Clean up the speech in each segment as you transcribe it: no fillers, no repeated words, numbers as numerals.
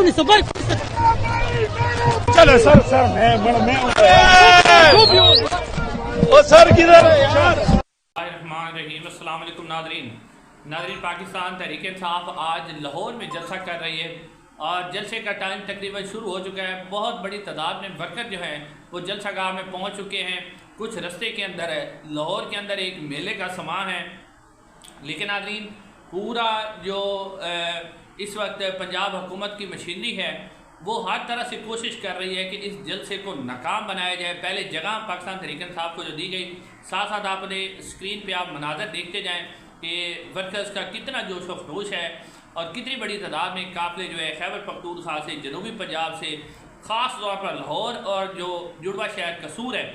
चलो सर मैं ओ सर किधर अस्सलाम वालेकुम नाज़रीन पाकिस्तान तहरीक इंसाफ आज लाहौर में जलसा कर रही है और जलसे का टाइम तकरीबन शुरू हो चुका है। बहुत बड़ी तादाद में वर्कर जो हैं वो जलसा गाह में पहुंच चुके हैं। कुछ रस्ते के अंदर है, लाहौर के अंदर एक मेले का समा है। लेकिन नाज़रीन पूरा जो इस वक्त पंजाब हुकूमत की मशीनरी है वो हर तरह से कोशिश कर रही है कि इस जलसे को नाकाम बनाया जाए। पहले जगह पाकिस्तान तहरीक इंसाफ को जो दी गई, साथ साथ आपने स्क्रीन पे आप मनाजर देखते जाएं कि वर्कर्स का कितना जोश व खरोश है और कितनी बड़ी तादाद में काफ़िले जो है खैबर पख्तूनख्वा से, जनूबी पंजाब से, ख़ास तौर पर लाहौर और जो जुड़वा शहर कसूर है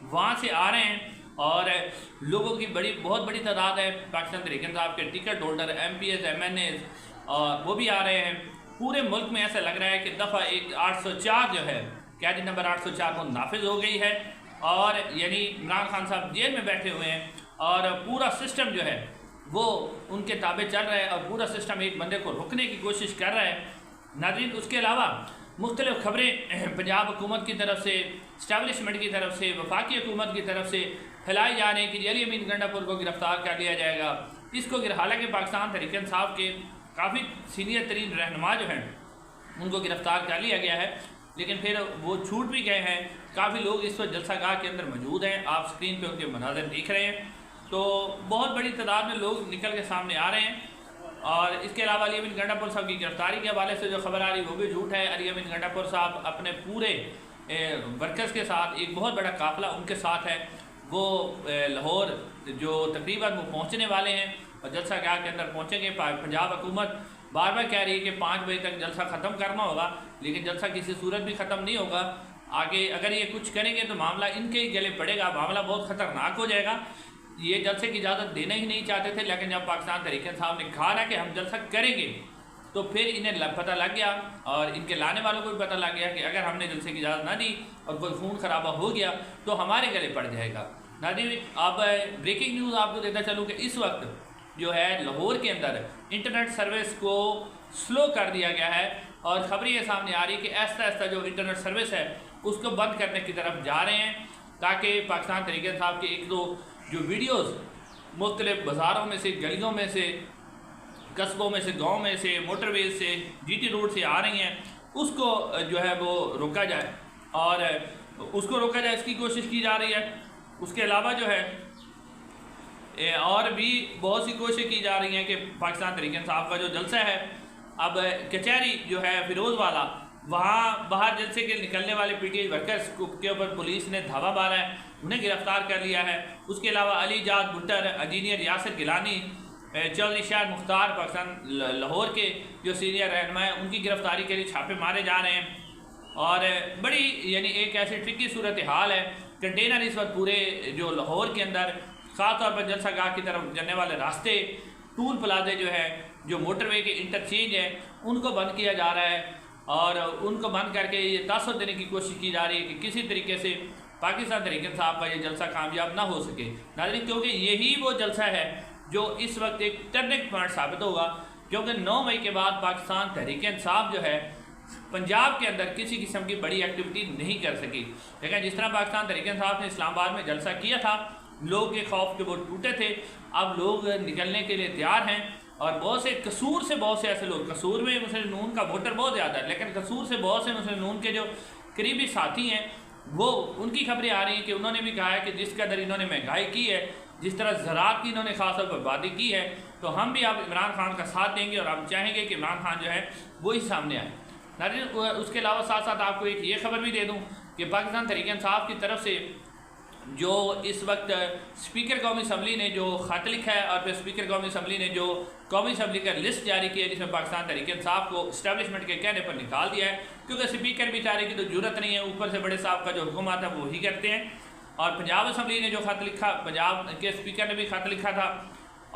वहाँ से आ रहे हैं और लोगों की बहुत बड़ी तादाद है। पाकिस्तान तहरीक इंसाफ के टिकट होल्डर MPs MNAs और वो भी आ रहे हैं। पूरे मुल्क में ऐसा लग रहा है कि दफ़ा 804 जो है कैदी नंबर 804 को नाफिज हो गई है और यानी इमरान खान साहब जेल में बैठे हुए हैं और पूरा सिस्टम जो है वो उनके ताबे चल रहा है और पूरा सिस्टम एक बंदे को रोकने की कोशिश कर रहा है। नाज़रीन उसके अलावा मुख्तलिफ खबरें पंजाब हुकूमत की तरफ से, इस्टेब्लिशमेंट की तरफ से, वफाकी हुकूमत की तरफ से फैलाई जा रही है कि अली अमीन गंडापुर को गिरफ्तार कर लिया जाएगा। इसको हालांकि पाकिस्तान तहरीक इंसाफ के काफ़ी सीनियर तरीन रहनुमा जो हैं उनको गिरफ़्तार कर लिया गया है, लेकिन फिर वो छूट भी गए हैं। काफ़ी लोग इस वक्त जलसा गाह के अंदर मौजूद हैं, आप स्क्रीन पे उनके मनाज़र देख रहे हैं। तो बहुत बड़ी तादाद में लोग निकल के सामने आ रहे हैं। और इसके अलावा अली अमीन गंडापुर साहब की गिरफ्तारी के हवाले से जो खबर आ रही है वो भी झूठ है। अली अमीन गंडापुर साहब अपने पूरे वर्कर्स के साथ, एक बहुत बड़ा काफ़िला उनके साथ है, वो लाहौर जो तकरीबन वो पहुँचने वाले हैं और जलसा गाह के अंदर पहुँचेंगे। पंजाब हुकूमत बार बार कह रही है कि 5 बजे तक जलसा ख़त्म करना होगा, लेकिन जलसा किसी सूरत भी ख़त्म नहीं होगा। आगे अगर ये कुछ करेंगे तो मामला इनके ही गले पड़ेगा, मामला बहुत ख़तरनाक हो जाएगा। ये जलसे की इजाज़त देना ही नहीं चाहते थे, लेकिन जब पाकिस्तान तहरीक इंसाफ ने कहा ना कि हम जलसा करेंगे तो फिर इन्हें पता लग गया और इनके लाने वालों को भी पता लग गया कि अगर हमने जलसे की इजाज़त ना दी और कोई खून खराबा हो गया तो हमारे गले पड़ जाएगा। नाज़रीन अब ब्रेकिंग न्यूज़ आपको देता चलूँ कि इस वक्त जो है लाहौर के अंदर इंटरनेट सर्विस को स्लो कर दिया गया है और खबरें ये सामने आ रही है कि ऐसा ऐसा जो इंटरनेट सर्विस है उसको बंद करने की तरफ जा रहे हैं, ताकि पाकिस्तान तहरीक इंसाफ के एक दो जो वीडियोस मुख्तलिफ बाज़ारों में से, गलियों में से, कस्बों में से, गाँव में से, मोटरवेज से, GT रोड से आ रही हैं, उसको जो है वो रोका जाए और उसको रोका जाए इसकी कोशिश की जा रही है। उसके अलावा जो है और भी बहुत सी कोशिश की जा रही हैं कि पाकिस्तान तहरीक इंसाफ का जो जलसा है, अब कचहरी जो है फिरोज़ वाला, वहाँ बाहर जलसे के निकलने वाले PTI वर्कर्स के ऊपर पुलिस ने धावा मारा है, उन्हें गिरफ्तार कर लिया है। उसके अलावा अली जाद भुट्टर, इंजीनियर यासिर गिलानी, चौधरी शाह मुख्तार, पाकिस्तान लाहौर के जो सीनियर रहनुमा हैं, उनकी गिरफ्तारी के लिए छापे मारे जा रहे हैं। और बड़ी यानी एक ऐसी ट्रिकी सूरत हाल है। कंटेनर इस वक्त पूरे जो लाहौर के अंदर ख़ास तौर पर जलसा गाह की तरफ जाने वाले रास्ते, टूल प्लाजे जो है, जो मोटरवे के इंटरचेंज है, उनको बंद किया जा रहा है और उनको बंद करके ये तासुर देने की कोशिश की जा रही है कि किसी तरीके से पाकिस्तान तहरीक इंसाफ का ये जलसा कामयाब ना हो सके। नाज़रीन क्योंकि यही वो जलसा है जो इस वक्त एक टर्निंग पॉइंट साबित होगा, क्योंकि 9 मई के बाद पाकिस्तान तहरीक इंसाफ जो है पंजाब के अंदर किसी किस्म की बड़ी एक्टिविटी नहीं कर सकी। लेकिन जिस तरह पाकिस्तान तहरीक इंसाफ ने इस्लामाबाद में जलसा किया था, लोग के खौफ के वो टूटे थे, अब लोग निकलने के लिए तैयार हैं और बहुत से कसूर से बहुत से ऐसे लोग, कसूर में मुस्लिम नून का वोटर बहुत ज़्यादा है, लेकिन कसूर से बहुत से मुस्लिम नून के जो करीबी साथी हैं वो उनकी खबरें आ रही हैं कि उन्होंने भी कहा है कि जिस कदर इन्होंने महंगाई की है, जिस तरह ज़राअत की इन्होंने खास तौर पर बर्बादी की है, तो हम भी अब इमरान खान का साथ देंगे और हम चाहेंगे कि इमरान खान जो है वो ही सामने आए। नाज़रीन उसके अलावा साथ साथ आपको एक ये खबर भी दे दूँ कि पाकिस्तान तहरीक इंसाफ की तरफ से जो इस वक्त स्पीकर कौमी असम्बली ने जो ख़त लिखा है और फिर स्पीकर कौमी असम्बली ने जो कौमी असम्बली का लिस्ट जारी किया है जिसमें पाकिस्तान तहरीक इंसाफ को इस्टेब्लिशमेंट के कहने पर निकाल दिया है, क्योंकि स्पीकर बेचारे की तो जरूरत नहीं है, ऊपर से बड़े साहब का जो हुक्म आता है वो ही करते हैं। और पंजाब असम्बली ने जो ख़त लिखा, पंजाब के स्पीकर ने भी ख़त लिखा था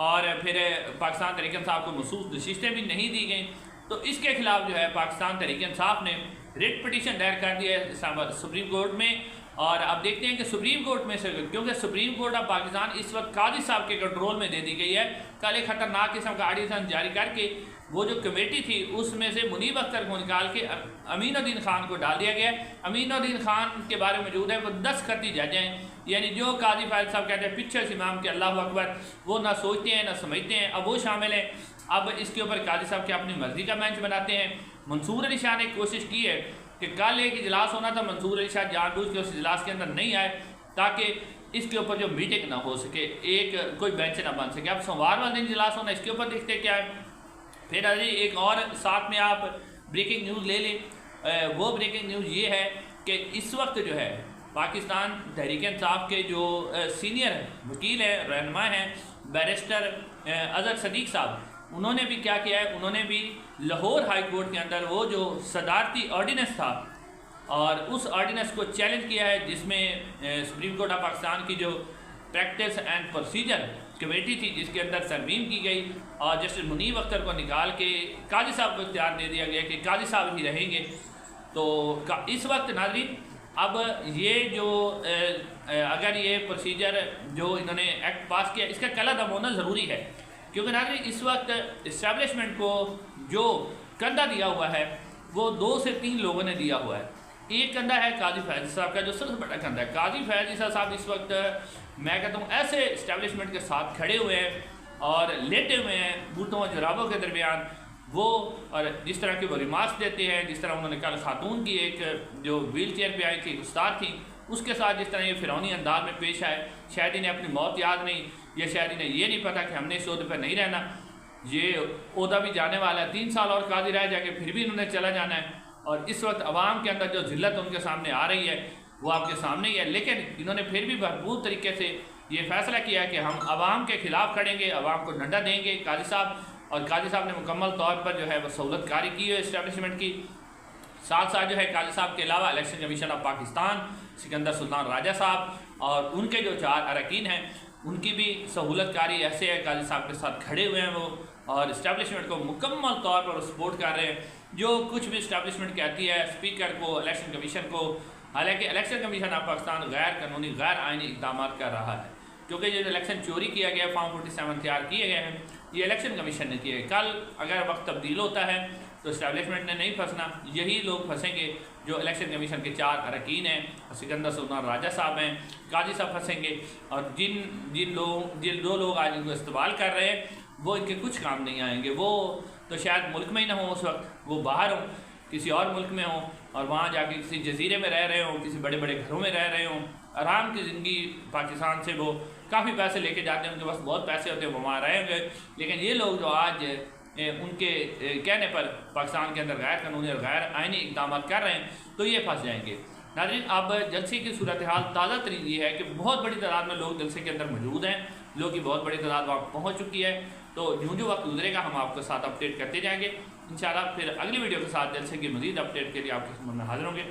और फिर पाकिस्तान तहरीक इंसाफ को मखसूस नशिस्तें भी नहीं दी गई, तो इसके खिलाफ जो है पाकिस्तान तहरीक इंसाफ ने रिट पटिशन दायर कर दिया है इस्लामाबाद सुप्रीम कोर्ट में और अब देखते हैं कि सुप्रीम कोर्ट में से, क्योंकि सुप्रीम कोर्ट ऑफ पाकिस्तान इस वक्त काजी साहब के कंट्रोल में दे दी गई है। कल एक खतरनाक किस्म का ऑर्डिनेंस जारी करके वो जो कमेटी थी उसमें से मुनीब अख्तर को निकाल के अमीनुद्दीन खान को डाल दिया गया। अमीनुद्दीन खान के बारे में मौजूद है वो 10 खती जज हैं, यानी जो काजी फायद साहब कहते हैं पीछे से इमाम के अल्लाह अकबर, वो ना सोचते हैं ना समझते हैं, अब वो शामिल हैं। अब इसके ऊपर काजी साहब की अपनी मर्जी का बेंच बनाते हैं। मंसूर अली शाह ने कोशिश की है कि कल एक इजलास होना था, मंसूर अली शाह जानबूझ के उस इजलास के अंदर नहीं आए ताकि इसके ऊपर जो मीटिंग ना हो सके, एक कोई बेंच ना बन सके। अब सोमवार वाले दिन इजलास होना, इसके ऊपर देखते क्या है। फिर अभी एक और साथ में आप ब्रेकिंग न्यूज़ ले लें। वो ब्रेकिंग न्यूज़ ये है कि इस वक्त जो है पाकिस्तान तहरीक इंसाफ के जो सीनियर वकील हैं, रहनुमा हैं, बैरिस्टर अजहर सदीक साहब, उन्होंने भी क्या किया है, उन्होंने भी लाहौर हाई कोर्ट के अंदर वो जो सदारती ऑर्डिनेंस था और उस ऑर्डिनेंस को चैलेंज किया है, जिसमें सुप्रीम कोर्ट ऑफ पाकिस्तान की जो प्रैक्टिस एंड प्रोसीजर कमेटी थी जिसके अंदर तरमीम की गई और जस्टिस मुनीब अख्तर को निकाल के काजी साहब को इख्तियार दे दिया गया कि काजी साहब ही रहेंगे। तो इस वक्त नाज़रीन अब ये जो अगर ये प्रोसीजर जो इन्होंने एक्ट पास किया इसका कलअदम होना ज़रूरी है, क्योंकि नाज़रीन इस वक्त इस्टेब्लिशमेंट को जो कंधा दिया हुआ है वो 2 से 3 लोगों ने दिया हुआ है। एक कंधा है काजी फैज़ साहब का, जो सबसे बड़ा कंधा है। काजी फैज़ साहब इस वक्त मैं कहता हूँ ऐसे इस्टेब्लिशमेंट के साथ खड़े हुए हैं और लेटे हुए हैं बूटों और जुराबों के दरमियान वो, और जिस तरह की वो रिमार्क्स देते हैं, जिस तरह उन्होंने कल खातून की एक जो व्हील चेयर पर आई थी उस्ताद थी, उसके साथ जिस तरह ये फिरौनी अंदाज में पेश आए, शायद इन्हें अपनी मौत याद नहीं, या शायद इन्हें ये नहीं पता कि हमने इस ओहदे पर नहीं रहना, ये ओहदा भी जाने वाला है, 3 साल और काजी रह जाके फिर भी इन्होंने चला जाना है। और इस वक्त आवाम के अंदर जो जिल्लत उनके सामने आ रही है वो आपके सामने ही है, लेकिन इन्होंने फिर भी भरपूर तरीके से ये फैसला किया है कि हम आवाम के खिलाफ खड़ेंगे, आवाम को डंडा देंगे काजी साहब। और काजी साहब ने मुकम्मल तौर पर जो है वो सहूलतकारी की है इस्टेब्लिशमेंट की। साथ साथ जो है काजी साहब के अलावा election commission of Pakistan Sikandar Sultan Raja साहब और उनके जो 4 अरकान हैं उनकी भी सहूलतकारी ऐसे है, काजी साहब के साथ खड़े हुए हैं वो और इस्टेब्लिशमेंट को मुकम्मल तौर पर सपोर्ट कर रहे हैं। जो कुछ भी इस्टेब्लिशमेंट कहती है स्पीकर को, इलेक्शन कमीशन को, हालांकि इलेक्शन कमीशन ऑफ पाकिस्तान गैर कानूनी गैर आइनी इक़दाम कर रहा है, क्योंकि जो इलेक्शन चोरी किया गया, फॉर्म 47 तैयार किए गए हैं, ये इलेक्शन कमीशन ने किए। कल अगर वक्त तब्दील होता है तो इस्टेब्लिशमेंट ने नहीं फंसना, यही लोग फंसेंगे जो इलेक्शन कमीशन के 4 अरकान हैं, सिकंदर सुल्तान राजा साहब हैं, काजी साहब फंसेंगे। और जिन 2 लोग आज इनको इस्तेमाल कर रहे हैं वो इनके कुछ काम नहीं आएंगे। वो तो शायद मुल्क में ही ना हो उस वक्त, वो बाहर हों, किसी और मुल्क में हों और वहाँ जाके किसी जजीरे में रह रहे हों, किसी बड़े बड़े घरों में रह रहे हों, आराम की ज़िंदगी पाकिस्तान से वो काफ़ी पैसे लेके जाते हैं, उनके पास बहुत पैसे होते हैं, वो वहाँ रहेंगे। लेकिन ये लोग जो आज उनके कहने पर पाकिस्तान के अंदर गैर कानूनी और गैर आइनी इक़दाम कर रहे हैं तो ये फंस जाएंगे। नाज़रीन अब जलसे की सूरत हाल ताज़ा तरीन ये है कि बहुत बड़ी तादाद में लोग जलसे के अंदर मौजूद हैं, लोगों की बहुत बड़ी तादाद वहाँ पहुँच चुकी है। तो जो वक्त गुजरेगा हम आपके साथ अपडेट करते जाएंगे इंशाल्लाह। फिर अगली वीडियो के साथ जलसे की मज़ीद अपडेट के लिए आपके सामने हाजिर होंगे।